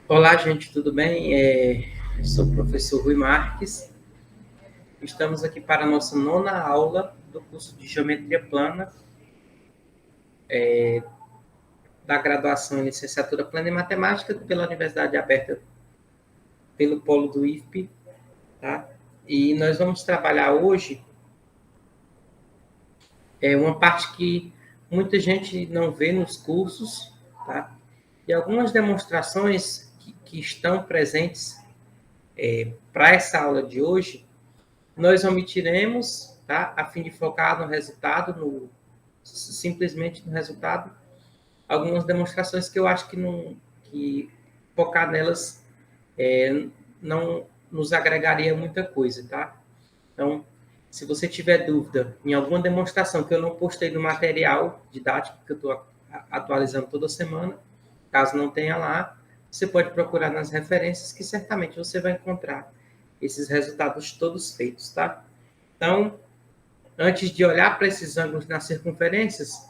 Olá, gente, tudo bem? Sou o professor Rui Marques. Estamos aqui para a nossa nona aula do curso de Geometria Plana, da graduação em Licenciatura Plana em Matemática pela Universidade Aberta, pelo Polo do IFP, tá? E nós vamos trabalhar hoje uma parte que muita gente não vê nos cursos, tá? E algumas demonstrações que estão presentes para essa aula de hoje, nós omitiremos, tá? A fim de focar no resultado, simplesmente no resultado, algumas demonstrações que eu acho que focar nelas não nos agregaria muita coisa, tá? Então, se você tiver dúvida em alguma demonstração que eu não postei no material didático que eu estou atualizando toda semana, caso não tenha lá, você pode procurar nas referências que certamente você vai encontrar esses resultados todos feitos, tá? Então, antes de olhar para esses ângulos nas circunferências,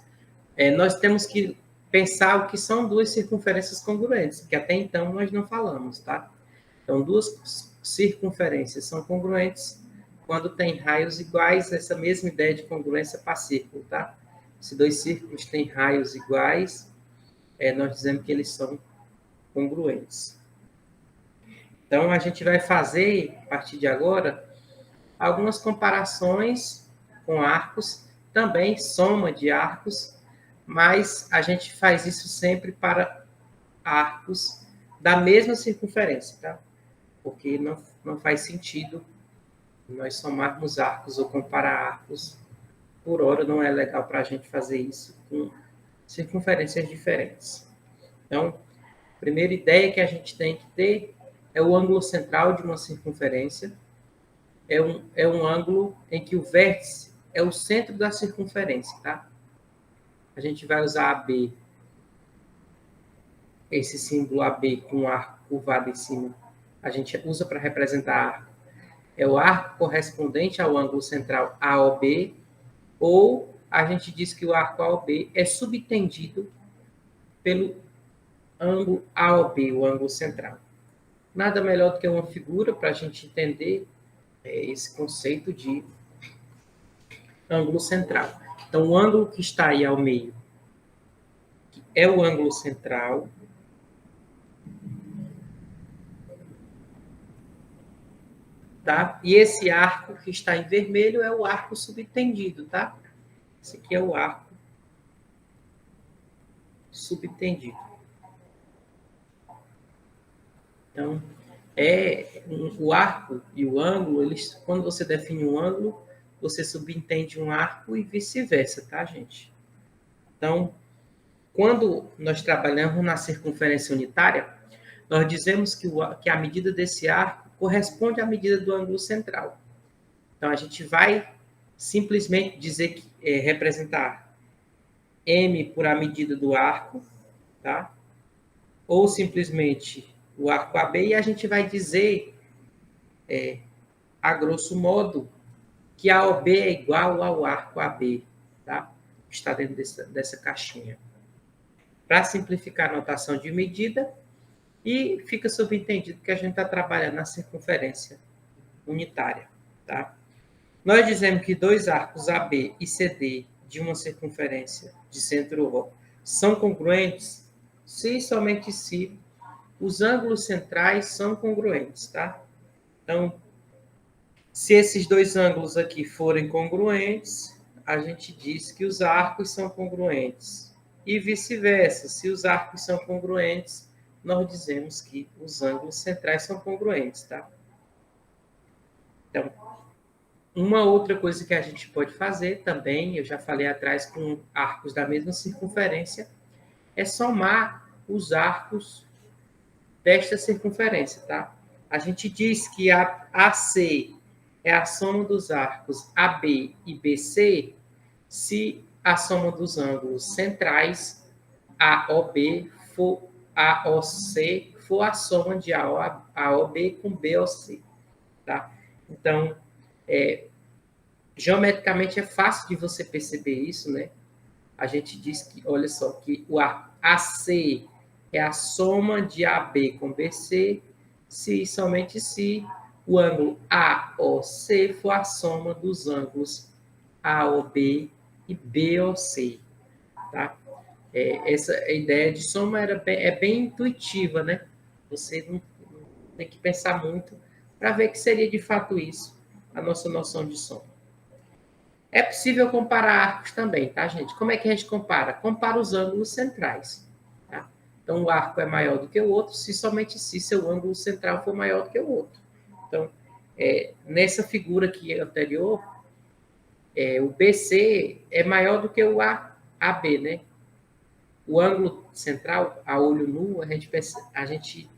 nós temos que pensar o que são duas circunferências congruentes, que até então nós não falamos, tá? Então, duas circunferências são congruentes quando tem raios iguais, essa mesma ideia de congruência para círculo, tá? Se dois círculos têm raios iguais, nós dizemos que eles são congruentes. Então, a gente vai fazer, a partir de agora, algumas comparações com arcos, também soma de arcos, mas a gente faz isso sempre para arcos da mesma circunferência, tá? Porque não faz sentido nós somarmos arcos ou comparar arcos. Por hora não é legal para a gente fazer isso com circunferências diferentes. Então, a primeira ideia que a gente tem que ter é o ângulo central de uma circunferência. É um ângulo em que o vértice é o centro da circunferência, tá? A gente vai usar AB, esse símbolo AB com o arco curvado em cima. A gente usa para representar arco. É o arco correspondente ao ângulo central AOB, ou a gente diz que o arco AOB é subtendido pelo ângulo AOB, o ângulo central. Nada melhor do que uma figura para a gente entender esse conceito de ângulo central. Então, o ângulo que está aí ao meio é o ângulo central. Tá? E esse arco que está em vermelho é o arco subtendido, tá? Esse aqui é o arco subtendido. Então, o arco e o ângulo, quando você define um ângulo, você subentende um arco e vice-versa, tá, gente? Então, quando nós trabalhamos na circunferência unitária, nós dizemos que a medida desse arco corresponde à medida do ângulo central. Então, a gente vai simplesmente dizer que representar M por a medida do arco, tá? Ou simplesmente o arco AB, e a gente vai dizer, a grosso modo, que a OB é igual ao arco AB, tá? Está dentro dessa caixinha. Para simplificar a notação de medida, e fica subentendido que a gente está trabalhando na circunferência unitária, tá? Nós dizemos que dois arcos AB e CD de uma circunferência de centro O são congruentes se e somente se os ângulos centrais são congruentes, tá? Então, se esses dois ângulos aqui forem congruentes, a gente diz que os arcos são congruentes. E vice-versa, se os arcos são congruentes, nós dizemos que os ângulos centrais são congruentes, tá? Então, uma outra coisa que a gente pode fazer também, eu já falei atrás, com arcos da mesma circunferência, é somar os arcos desta circunferência, tá? A gente diz que a AC é a soma dos arcos AB e BC se a soma dos ângulos centrais AOB for AOC for a soma de AOB com BOC, tá? Então, geometricamente é fácil de você perceber isso, né? A gente diz que, olha só, que o AC é a soma de AB com BC, se e somente se o ângulo AOC for a soma dos ângulos AOB e BOC. Tá? Essa ideia de soma é bem intuitiva, né? Você não tem que pensar muito para ver que seria de fato isso, a nossa noção de soma. É possível comparar arcos também, tá, gente? Como é que a gente compara? Compara os ângulos centrais. Tá? Então, o arco é maior do que o outro se somente se seu ângulo central for maior do que o outro. Então, nessa figura aqui anterior, o BC é maior do que o AB, né? O ângulo central, a olho nu, a gente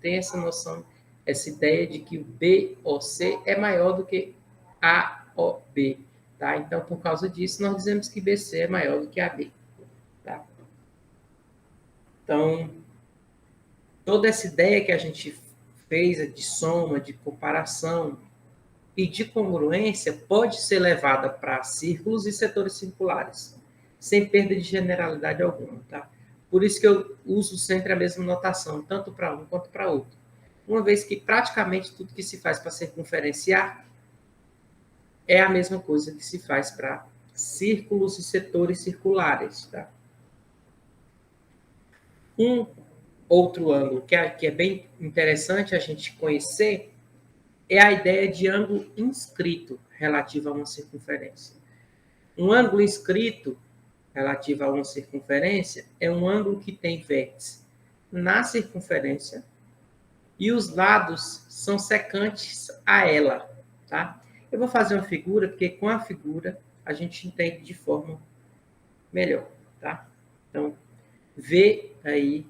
tem essa noção, essa ideia de que o BOC é maior do que AOB. Tá? Então, por causa disso, nós dizemos que BC é maior do que AB. Tá? Então, toda essa ideia que a gente fez de soma, de comparação e de congruência pode ser levada para círculos e setores circulares, sem perda de generalidade alguma. Tá? Por isso que eu uso sempre a mesma notação, tanto para um quanto para outro. Uma vez que praticamente tudo que se faz para circunferenciar é a mesma coisa que se faz para círculos e setores circulares. Tá? Um outro ângulo que é bem interessante a gente conhecer é a ideia de ângulo inscrito relativo a uma circunferência. Um ângulo inscrito relativo a uma circunferência é um ângulo que tem vértice na circunferência e os lados são secantes a ela. Tá? Eu vou fazer uma figura, porque com a figura a gente entende de forma melhor. Tá? Então, V aí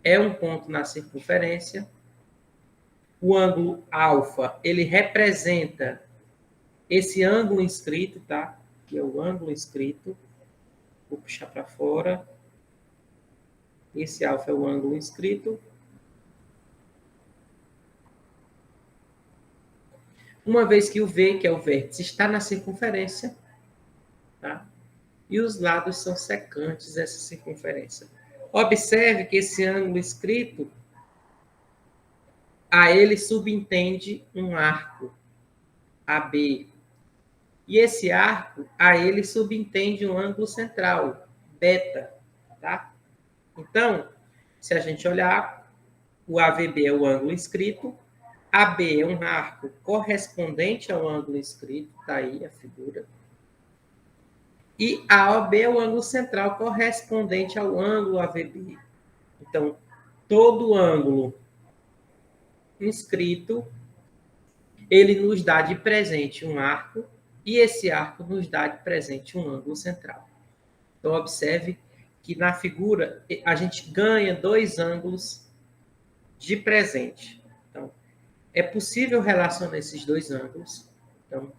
é um ponto na circunferência. O ângulo alfa, ele representa esse ângulo inscrito, tá? Que é o ângulo inscrito. Vou puxar para fora. Esse alfa é o ângulo inscrito. Uma vez que o V, que é o vértice, está na circunferência, tá? E os lados são secantes dessa circunferência. Observe que esse ângulo inscrito, a ele subentende um arco, AB. E esse arco, a ele subentende um ângulo central, beta. Tá? Então, se a gente olhar, o AVB é o ângulo inscrito, AB é um arco correspondente ao ângulo inscrito, está aí a figura. E AOB é o ângulo central correspondente ao ângulo AVB. Então, todo ângulo inscrito, ele nos dá de presente um arco, e esse arco nos dá de presente um ângulo central. Então, observe que na figura a gente ganha dois ângulos de presente. Então, é possível relacionar esses dois ângulos. Então,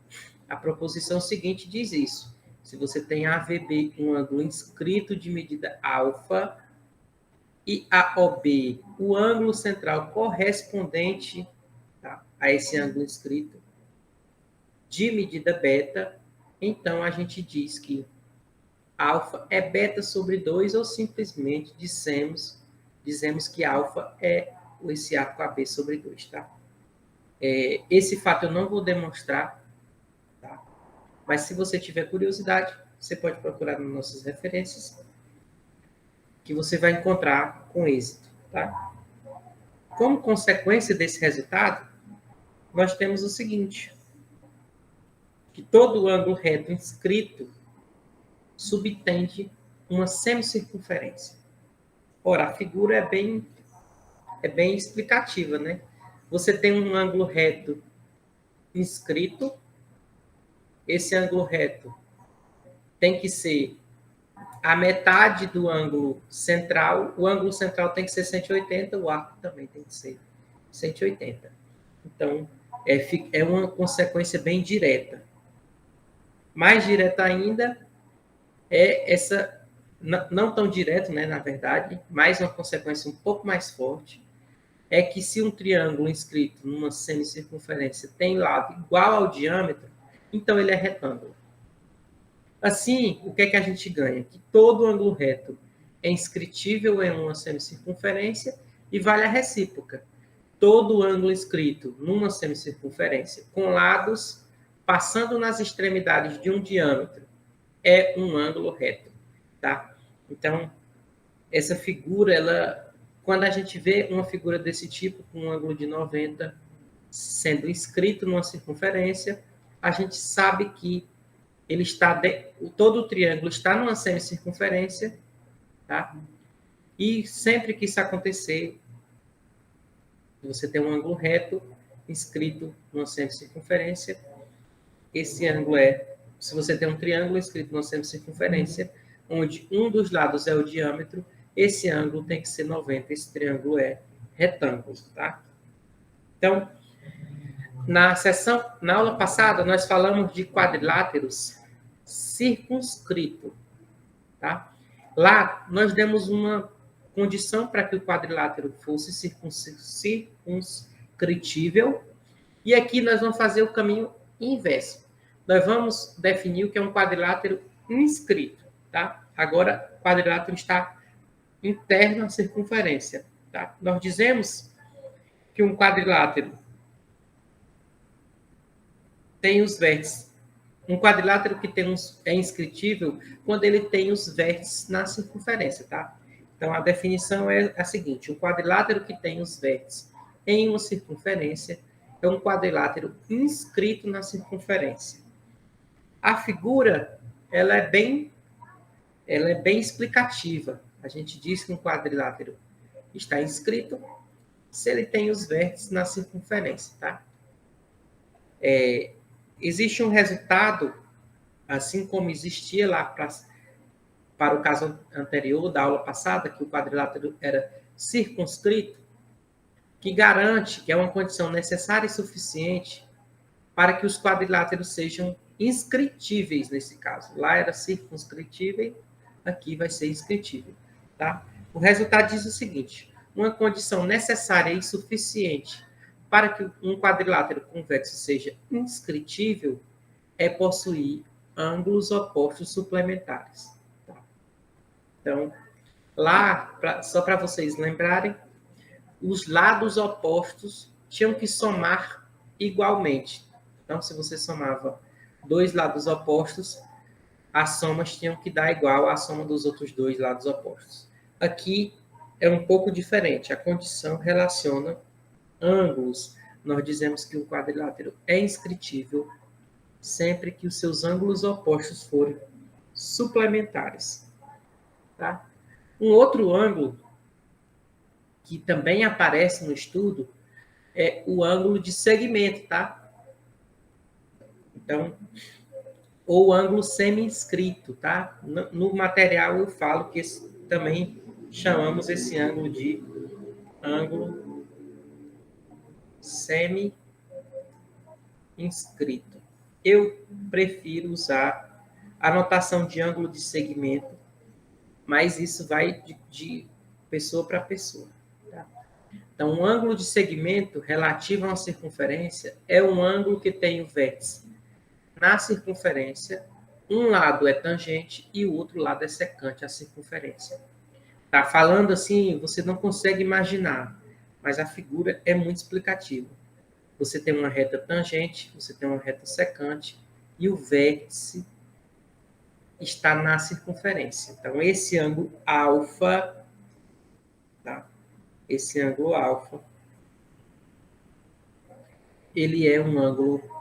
a proposição seguinte diz isso. Se você tem AVB, um ângulo inscrito de medida alfa, e AOB, o ângulo central correspondente, tá, a esse ângulo inscrito de medida beta, então a gente diz que alfa é beta sobre 2 ou simplesmente dizemos que alfa é esse arco AB sobre 2. Tá? Esse fato eu não vou demonstrar, tá? Mas se você tiver curiosidade, você pode procurar nas nossas referências, que você vai encontrar com êxito. Tá? Como consequência desse resultado, nós temos o seguinte, que todo ângulo reto inscrito subtende uma semicircunferência. Ora, a figura é bem explicativa, né? Você tem um ângulo reto inscrito, esse ângulo reto tem que ser a metade do ângulo central, o ângulo central tem que ser 180, o arco também tem que ser 180. Então, é uma consequência bem direta. Mais direta ainda é essa, não tão direto, né, na verdade, mas uma consequência um pouco mais forte, é que se um triângulo inscrito numa semicircunferência tem lado igual ao diâmetro, então ele é retângulo. Assim, o que é que a gente ganha? Que todo ângulo reto é inscritível em uma semicircunferência e vale a recíproca. Todo ângulo inscrito numa semicircunferência com lados passando nas extremidades de um diâmetro é um ângulo reto, tá? Então, essa figura, quando a gente vê uma figura desse tipo, com um ângulo de 90 sendo inscrito numa circunferência, a gente sabe que ele está todo o triângulo está numa semicircunferência, tá? E sempre que isso acontecer, você tem um ângulo reto inscrito numa semicircunferência. Esse ângulo se você tem um triângulo inscrito numa semicircunferência, onde um dos lados é o diâmetro, esse ângulo tem que ser 90, esse triângulo é retângulo, tá? Então, na aula passada, nós falamos de quadriláteros circunscrito, tá? Lá, nós demos uma condição para que o quadrilátero fosse circunscritível, e aqui nós vamos fazer o caminho inverso. Nós vamos definir o que é um quadrilátero inscrito, tá? Agora, o quadrilátero está interno à circunferência, tá? Nós dizemos que um quadrilátero tem os vértices. Um quadrilátero que é inscritível quando ele tem os vértices na circunferência, tá? Então, a definição é a seguinte: um quadrilátero que tem os vértices em uma circunferência é um quadrilátero inscrito na circunferência. A figura, ela é bem explicativa. A gente diz que um quadrilátero está inscrito se ele tem os vértices na circunferência, tá? Existe um resultado, assim como existia lá para o caso anterior da aula passada, que o quadrilátero era circunscrito, que garante que é uma condição necessária e suficiente para que os quadriláteros sejam inscritíveis nesse caso. Lá era circunscritível, aqui vai ser inscritível, tá? O resultado diz o seguinte: uma condição necessária e suficiente para que um quadrilátero convexo seja inscritível é possuir ângulos opostos suplementares. Tá? Então, lá, só para vocês lembrarem, os lados opostos tinham que somar igualmente. Então, se você somava dois lados opostos, as somas tinham que dar igual à soma dos outros dois lados opostos. Aqui é um pouco diferente. A condição relaciona ângulos. Nós dizemos que o quadrilátero é inscritível sempre que os seus ângulos opostos forem suplementares. Tá? Um outro ângulo que também aparece no estudo é o ângulo de segmento, tá? Então, ou ângulo semi-inscrito, tá? No material eu falo que também chamamos esse ângulo de ângulo semi-inscrito. Eu prefiro usar a notação de ângulo de segmento, mas isso vai de pessoa para pessoa. Tá? Então, um ângulo de segmento relativo a uma circunferência é um ângulo que tem o vértice na circunferência, um lado é tangente e o outro lado é secante à circunferência. Tá falando assim, você não consegue imaginar, mas a figura é muito explicativa. Você tem uma reta tangente, você tem uma reta secante e o vértice está na circunferência. Então, esse ângulo alfa, tá? Esse ângulo alfa, ele é um ângulo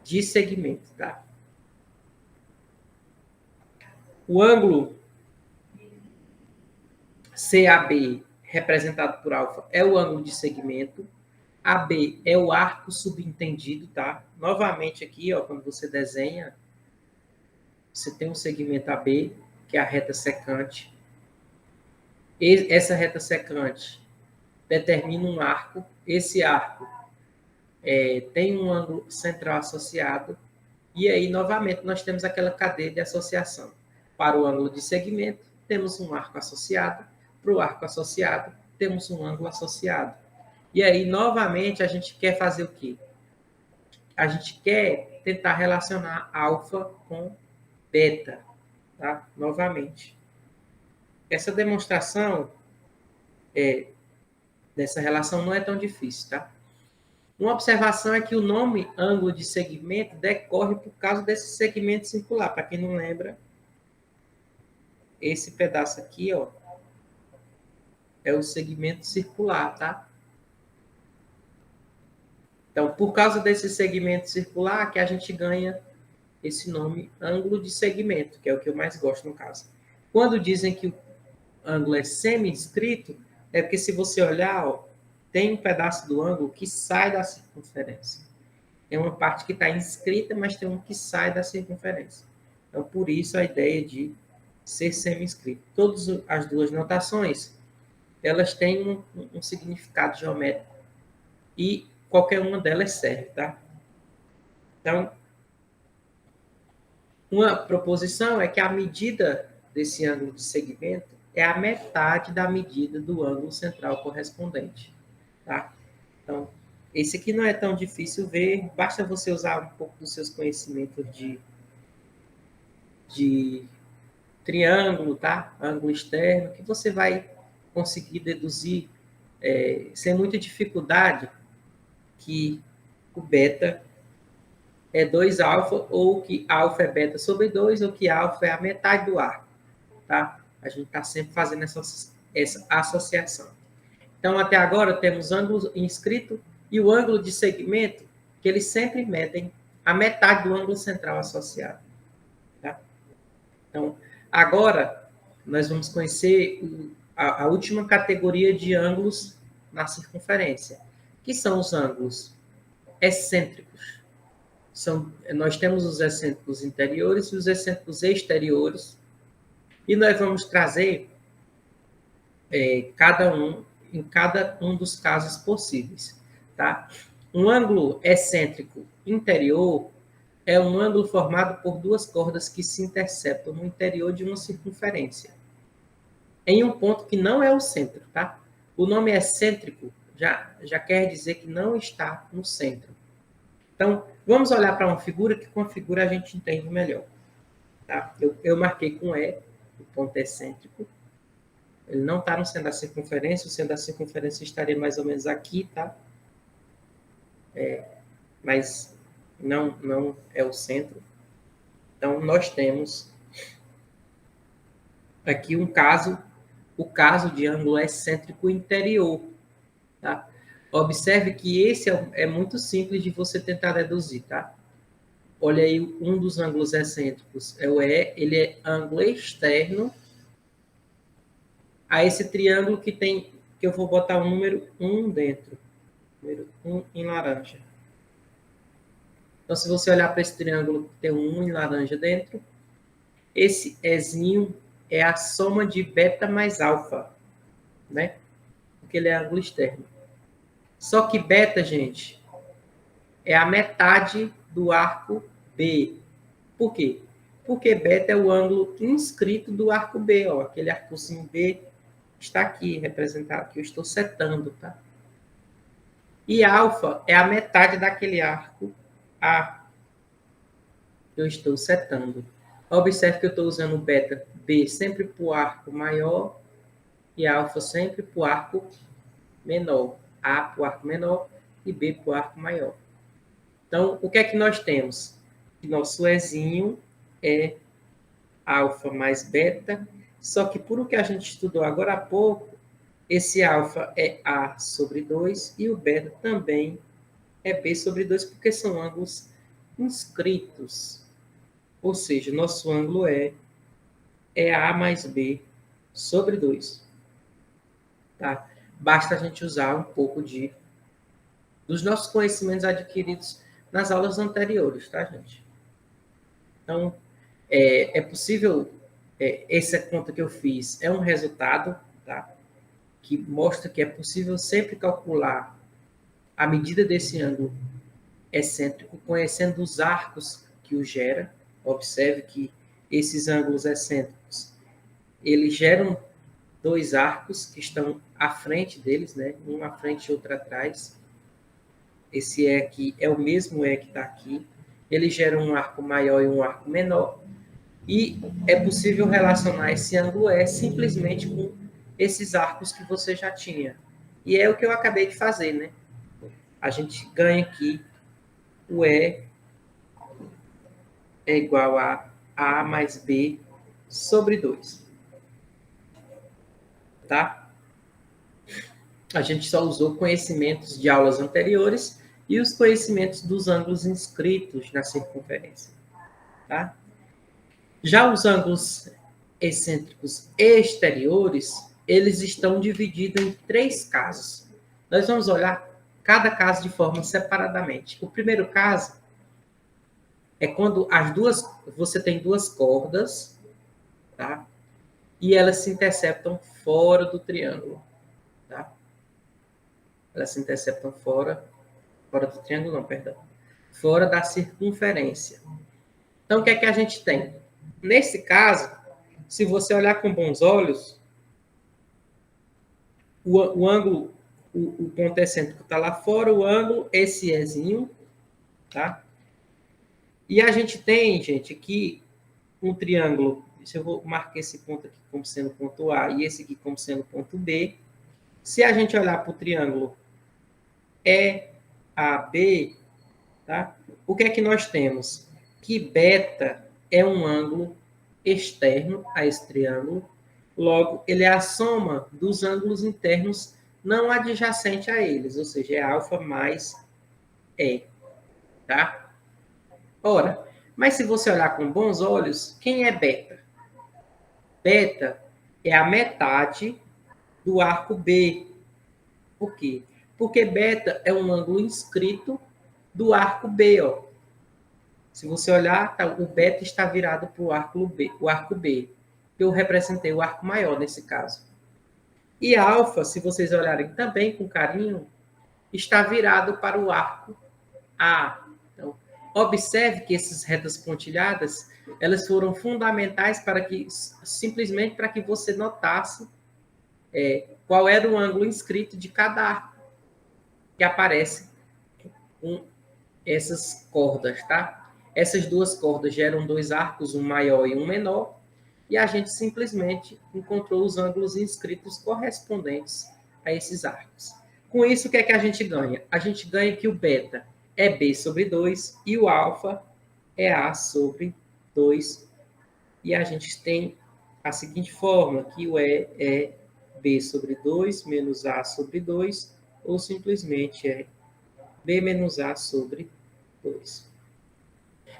de segmento, tá? O ângulo CAB, representado por alfa, é o ângulo de segmento. AB é o arco subentendido, tá? Novamente aqui, ó, quando você desenha, você tem um segmento AB, que é a reta secante. Essa reta secante determina um arco. Esse arco tem um ângulo central associado. E aí, novamente, nós temos aquela cadeia de associação. Para o ângulo de segmento, temos um arco associado. Para o arco associado, temos um ângulo associado. E aí, novamente, a gente quer fazer o quê? A gente quer tentar relacionar alfa com beta, tá? Novamente. Essa demonstração dessa relação não é tão difícil, tá? Uma observação é que o nome ângulo de segmento decorre por causa desse segmento circular. Para quem não lembra, esse pedaço aqui, ó, é o segmento circular, tá? Então, por causa desse segmento circular, que a gente ganha esse nome ângulo de segmento, que é o que eu mais gosto no caso. Quando dizem que o ângulo é semi-inscrito, é porque se você olhar, ó, tem um pedaço do ângulo que sai da circunferência. Tem uma parte que está inscrita, mas tem um que sai da circunferência. Então, por isso a ideia de ser semi-inscrito. Todas as duas notações, elas têm um significado geométrico e qualquer uma delas serve, tá? Então, uma proposição é que a medida desse ângulo de segmento é a metade da medida do ângulo central correspondente, tá? Então, esse aqui não é tão difícil ver, basta você usar um pouco dos seus conhecimentos de triângulo, tá? Ângulo externo, que você vai conseguir deduzir sem muita dificuldade que o beta é 2 alfa, ou que alfa é beta sobre 2, ou que alfa é a metade do arco, tá? A gente está sempre fazendo essa associação. Então, até agora, temos ângulo inscrito e o ângulo de segmento, que eles sempre medem a metade do ângulo central associado. Tá? Então, agora, nós vamos conhecer a última categoria de ângulos na circunferência, que são os ângulos excêntricos. Nós temos os excêntricos interiores e os excêntricos exteriores, e nós vamos trazer em cada um dos casos possíveis. Tá? Um ângulo excêntrico interior é um ângulo formado por duas cordas que se interceptam no interior de uma circunferência, em um ponto que não é o centro. Tá? O nome excêntrico já quer dizer que não está no centro. Então, vamos olhar para uma figura, que com a figura a gente entende melhor. Tá? Eu marquei com E, o ponto excêntrico. Ele não está no centro da circunferência, o centro da circunferência estaria mais ou menos aqui, tá? Mas não é o centro. Então, nós temos aqui o caso de ângulo excêntrico interior. Tá? Observe que esse é muito simples de você tentar deduzir, tá? Olha aí, um dos ângulos excêntricos é o E, ele é ângulo externo a esse triângulo que eu vou botar o número 1 dentro. Número 1 em laranja. Então, se você olhar para esse triângulo que tem um 1 em laranja dentro, esse Ezinho é a soma de beta mais alfa, né? Porque ele é ângulo externo. Só que beta, gente, é a metade do arco B. Por quê? Porque beta é o ângulo inscrito do arco B, ó. Aquele arcozinho B está aqui representado, que eu estou setando, tá? E alfa é a metade daquele arco A que eu estou setando. Observe que eu estou usando beta B sempre para o arco maior e alfa sempre para o arco menor. A para o arco menor e B para o arco maior. Então, o que é que nós temos? Nosso Ezinho é alfa mais beta, só que por o que a gente estudou agora há pouco, esse alfa é A sobre 2 e o beta também é B sobre 2, porque são ângulos inscritos. Ou seja, nosso ângulo é A mais B sobre 2. Tá? Basta a gente usar um pouco dos nossos conhecimentos adquiridos nas aulas anteriores, tá, gente? Então, é possível, essa conta que eu fiz é um resultado, tá? Que mostra que é possível sempre calcular a medida desse ângulo excêntrico, conhecendo os arcos que o gera. Observe que esses ângulos excêntricos, eles geram dois arcos que estão à frente deles, né? Um à frente e outro atrás. Esse E aqui é o mesmo E que está aqui. Eles geram um arco maior e um arco menor. E é possível relacionar esse ângulo E simplesmente com esses arcos que você já tinha. E é o que eu acabei de fazer, né? A gente ganha aqui o E é igual a A mais B sobre 2. Tá? A gente só usou conhecimentos de aulas anteriores e os conhecimentos dos ângulos inscritos na circunferência. Tá? Já os ângulos excêntricos exteriores, eles estão divididos em 3 casos. Nós vamos olhar cada caso de forma separadamente. O primeiro caso é quando você tem duas cordas, tá? E elas se interceptam fora do triângulo, tá? Elas se interceptam fora do triângulo, não, perdão. Fora da circunferência. Então, o que é que a gente tem? Nesse caso, se você olhar com bons olhos, o ângulo, o ponto excêntrico está lá fora, o ângulo, esse Ezinho, tá? E a gente tem, gente, aqui um triângulo. Se eu vou marcar esse ponto aqui como sendo ponto A e esse aqui como sendo ponto B. Se a gente olhar para o triângulo EAB, tá? O que é que nós temos? Que beta é um ângulo externo a esse triângulo. Logo, ele é a soma dos ângulos internos não adjacente a eles, ou seja, é alfa mais E, tá? Ora, mas se você olhar com bons olhos, quem é beta? Beta é a metade do arco B. Por quê? Porque beta é um ângulo inscrito do arco B, ó. Se você olhar, tá, o beta está virado para o arco B. Eu representei o arco maior nesse caso. E alfa, se vocês olharem também com carinho, está virado para o arco A. Então, observe que essas retas pontilhadas, elas foram fundamentais para que, simplesmente para que você notasse qual era o ângulo inscrito de cada arco que aparece com essas cordas, tá? Essas duas cordas geram dois arcos, um maior e um menor, e a gente simplesmente encontrou os ângulos inscritos correspondentes a esses arcos. Com isso, o que é que a gente ganha? A gente ganha que o beta é B sobre 2 e o alfa é A sobre 2. E a gente tem a seguinte fórmula, que o E é B sobre 2 menos A sobre 2, ou simplesmente é B menos A sobre 2.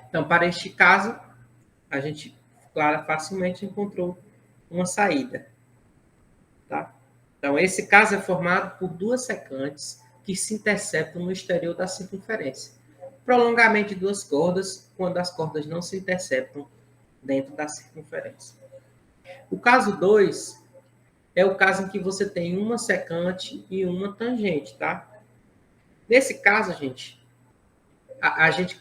Então, para este caso, a gente, claro, facilmente encontrou uma saída. Tá? Então, esse caso é formado por duas secantes que se interceptam no exterior da circunferência. Prolongamento de duas cordas, quando as cordas não se interceptam dentro da circunferência. O caso 2 é o caso em que você tem uma secante e uma tangente, tá? Nesse caso, gente, a gente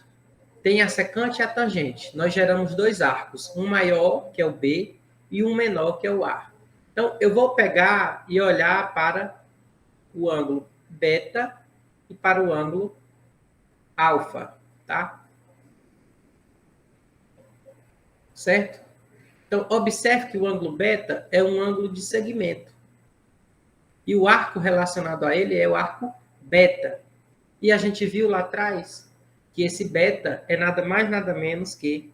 tem a secante e a tangente. Nós geramos dois arcos, um maior, que é o B, e um menor, que é o A. Então, eu vou pegar e olhar para o ângulo beta e para o ângulo alfa, tá? Certo? Então, observe que o ângulo beta é um ângulo de segmento. E o arco relacionado a ele é o arco beta. E a gente viu lá atrás que esse beta é nada mais, nada menos que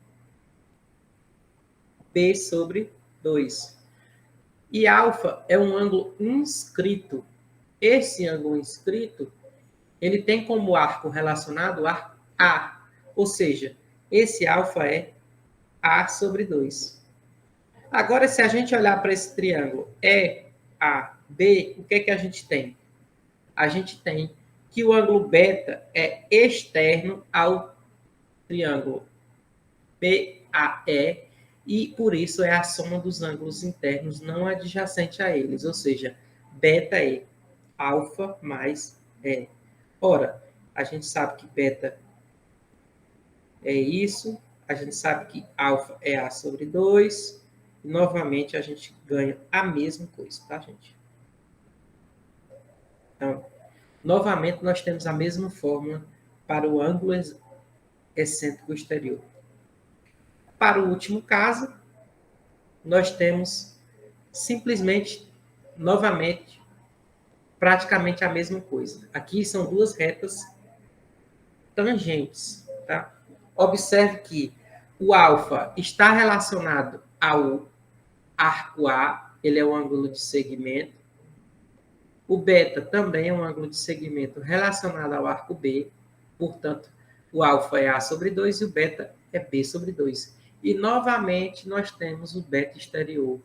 B sobre 2. E alfa é um ângulo inscrito. Esse ângulo inscrito, ele tem como arco relacionado o arco A. Ou seja, esse alfa é A sobre 2. Agora, se a gente olhar para esse triângulo EAB, o que é que a gente tem? A gente tem que o ângulo beta é externo ao triângulo BAE e, por isso, é a soma dos ângulos internos não adjacente a eles, ou seja, beta é alfa mais E. Ora, a gente sabe que beta é isso, a gente sabe que alfa é A sobre 2, e, novamente, a gente ganha a mesma coisa, tá, gente? Então, novamente, nós temos a mesma fórmula para o ângulo excêntrico exterior. para o último caso, nós temos simplesmente, novamente, praticamente a mesma coisa. Aqui são duas retas tangentes, tá? Observe que o alfa está relacionado ao arco A, ele é o ângulo de segmento. O beta também é um ângulo de segmento relacionado ao arco B, portanto, o alfa é A sobre 2 e o beta é B sobre 2. E, novamente, nós temos o beta exterior.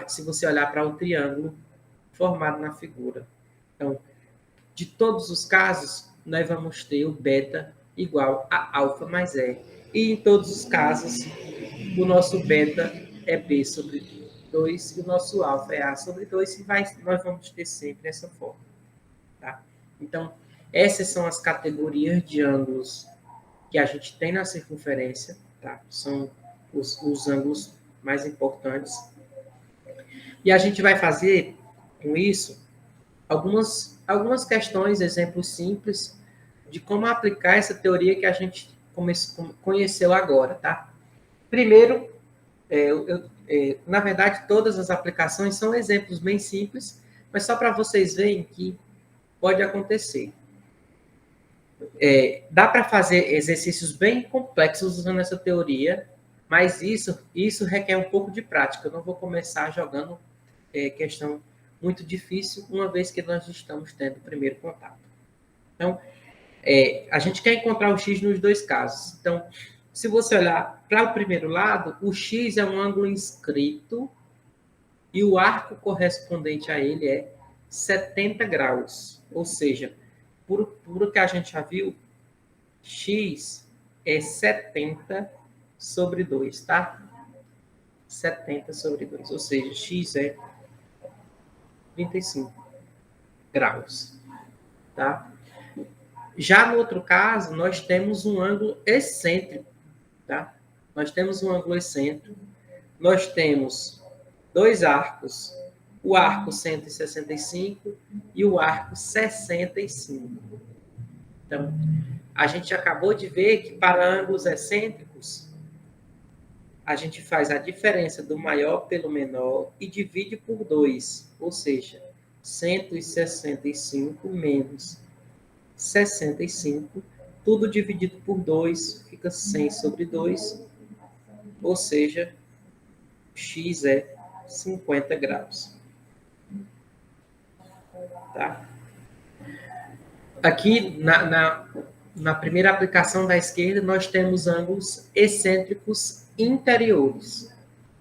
Se você olhar para o triângulo formado na figura. Então, de todos os casos, nós vamos ter o beta igual a alfa mais E. E, em todos os casos, o nosso beta é B sobre 2 e o nosso alfa é A sobre 2 e nós vamos ter sempre essa forma. Tá? Então, essas são as categorias de ângulos que a gente tem na circunferência. Tá? São os ângulos mais importantes. E a gente vai fazer, com isso, algumas questões, exemplos simples, de como aplicar essa teoria que a gente conheceu agora. Tá? Primeiro, na verdade, todas as aplicações são exemplos bem simples, mas só para vocês verem que pode acontecer. Dá para fazer exercícios bem complexos usando essa teoria, mas isso requer um pouco de prática. Eu não vou começar jogando questão muito difícil, uma vez que nós estamos tendo o primeiro contato. Então, a gente quer encontrar o x nos dois casos. Então, se você olhar para o primeiro lado, o x é um ângulo inscrito e o arco correspondente a ele é 70 graus. Ou seja, por o que a gente já viu, x é 70 sobre 2, tá? 70 sobre 2, ou seja, x é 35 graus, tá? Já no outro caso, nós temos um ângulo excêntrico, tá? Nós temos um ângulo excêntrico, nós temos dois arcos, o arco 165 e o arco 65. Então, a gente acabou de ver que para ângulos excêntricos, a gente faz a diferença do maior pelo menor e divide por 2, ou seja, 165 menos 65, tudo dividido por 2, fica 100 sobre 2, ou seja, x é 50 graus. Tá? Aqui, na primeira aplicação da esquerda, nós temos ângulos excêntricos interiores.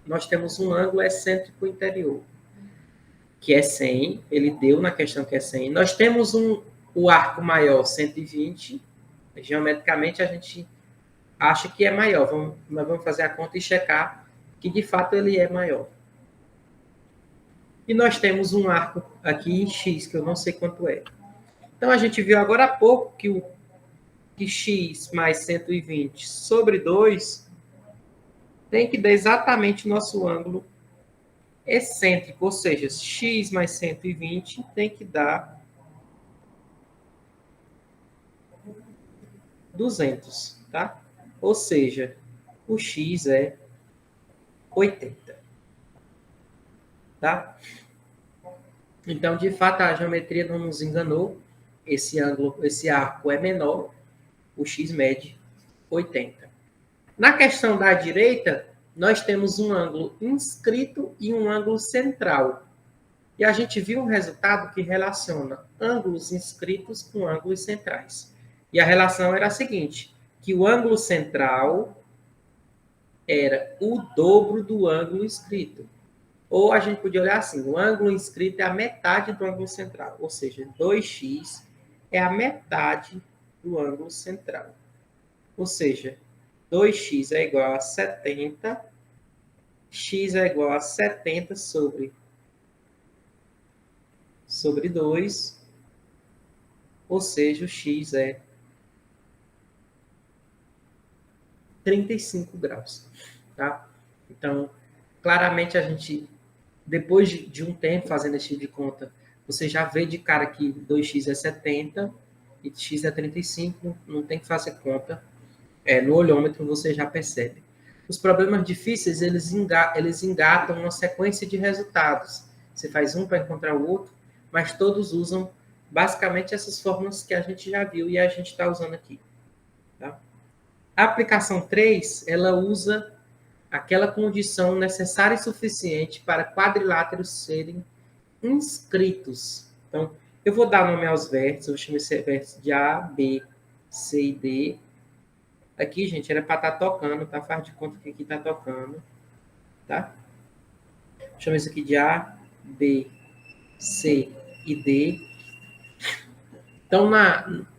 Nós temos um ângulo excêntrico interior, que é 100, ele deu na questão que é 100. Nós temos o arco maior, 120, geometricamente a gente acha que é maior. Nós vamos fazer a conta e checar que de fato ele é maior. E nós temos um arco aqui em x, que eu não sei quanto é. Então, a gente viu agora há pouco que x mais 120 sobre 2 tem que dar exatamente o nosso ângulo excêntrico, ou seja, x mais 120 tem que dar 200, tá? Ou seja, o x é 80. Tá? Então, de fato, a geometria não nos enganou. Esse arco é menor, o x mede 80. Na questão da direita, nós temos um ângulo inscrito e um ângulo central. E a gente viu um resultado que relaciona ângulos inscritos com ângulos centrais. E a relação era a seguinte, que o ângulo central era o dobro do ângulo inscrito. Ou a gente podia olhar assim, o ângulo inscrito é a metade do ângulo central, ou seja, 2x é a metade do ângulo central. Ou seja, 2x é igual a 70, x é igual a 70 sobre 2, ou seja, o x é 35 graus. Tá? Então, claramente a gente, depois de um tempo fazendo esse tipo de conta, você já vê de cara que 2x é 70 e x é 35, não tem que fazer conta. No olhômetro você já percebe. Os problemas difíceis, eles engatam uma sequência de resultados. Você faz um para encontrar o outro, mas todos usam basicamente essas fórmulas que a gente já viu e a gente está usando aqui. Tá? A aplicação 3, ela usa aquela condição necessária e suficiente para quadriláteros serem inscritos. Então, eu vou dar nome aos vértices, eu vou chamar esse vértice de A, B, C e D. Aqui, gente, era para estar tocando, tá? Faz de conta que aqui está tocando, tá? Chama isso aqui de A, B, C e D. Então,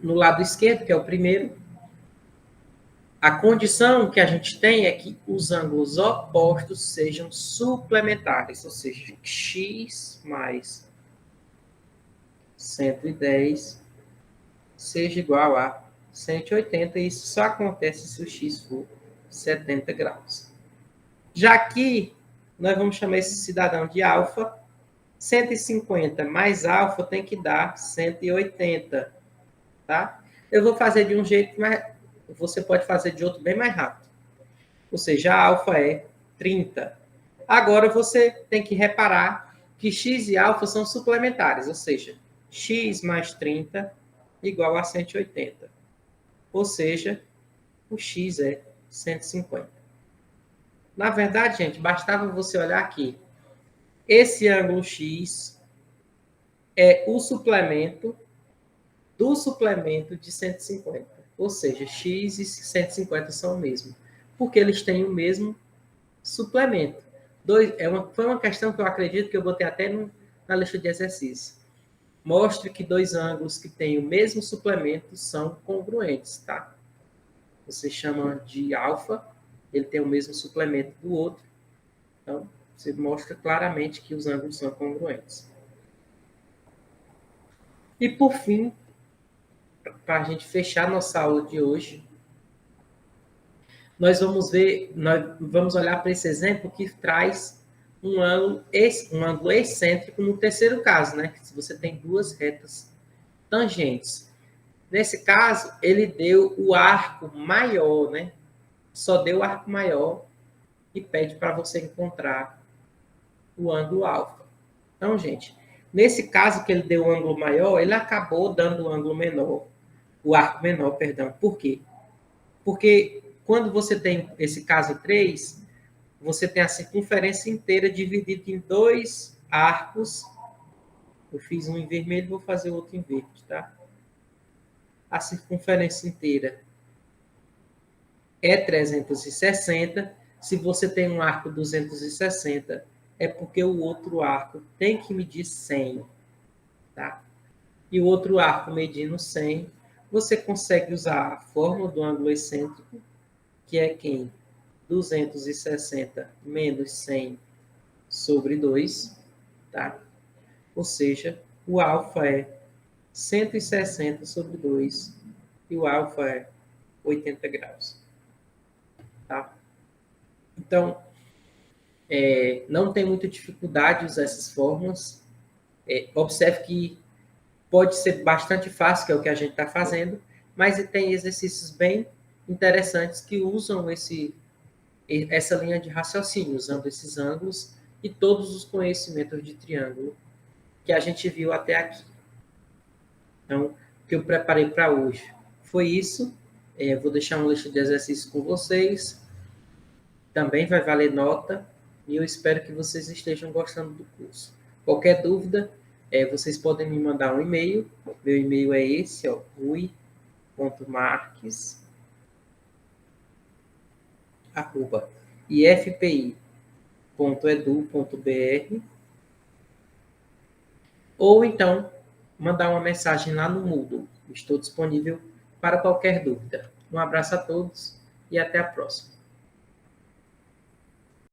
no lado esquerdo, que é o primeiro, a condição que a gente tem é que os ângulos opostos sejam suplementares, ou seja, x mais 110 seja igual a 180, e isso só acontece se o x for 70 graus. Já aqui, nós vamos chamar esse cidadão de alfa. 150 mais alfa tem que dar 180, tá? Eu vou fazer de um jeito, mas você pode fazer de outro bem mais rápido. Ou seja, a alfa é 30. Agora você tem que reparar que x e alfa são suplementares, ou seja, x mais 30 igual a 180. Ou seja, o x é 150. Na verdade, gente, bastava você olhar aqui. Esse ângulo x é o suplemento do suplemento de 150. Ou seja, x e 150 são o mesmo. Porque eles têm o mesmo suplemento. Foi uma questão que eu acredito que eu botei até na lista de exercícios. Mostre que dois ângulos que têm o mesmo suplemento são congruentes, tá? Você chama de alfa, ele tem o mesmo suplemento do outro. Então, você mostra claramente que os ângulos são congruentes. E, por fim, para a gente fechar nossa aula de hoje, nós vamos olhar para esse exemplo que traz um ângulo excêntrico no terceiro caso, né? Se você tem duas retas tangentes. Nesse caso, ele deu o arco maior, né? Só deu o arco maior e pede para você encontrar o ângulo alfa. Então, gente, nesse caso que ele deu o ângulo maior, ele acabou dando o ângulo menor, o arco menor, perdão. Por quê? Porque quando você tem esse caso 3, você tem a circunferência inteira dividida em dois arcos. Eu fiz um em vermelho, vou fazer outro em verde, tá? A circunferência inteira é 360. Se você tem um arco 260, é porque o outro arco tem que medir 100, tá? E o outro arco medindo 100, você consegue usar a fórmula do ângulo excêntrico, que é quem? 260 menos 100 sobre 2, tá? Ou seja, o alfa é 160 sobre 2 e o alfa é 80 graus. Tá? Então, não tem muita dificuldade usar essas fórmulas. Observe que pode ser bastante fácil, que é o que a gente está fazendo, mas tem exercícios bem interessantes que usam essa linha de raciocínio, usando esses ângulos e todos os conhecimentos de triângulo que a gente viu até aqui. Então, o que eu preparei para hoje foi isso. Vou deixar uma lista de exercícios com vocês. Também vai valer nota. E eu espero que vocês estejam gostando do curso. Qualquer dúvida, vocês podem me mandar um e-mail. Meu e-mail é esse, rui.marques@ifpi.edu.br, ou então mandar uma mensagem lá no Moodle. Estou disponível para qualquer dúvida. Um abraço a todos e até a próxima.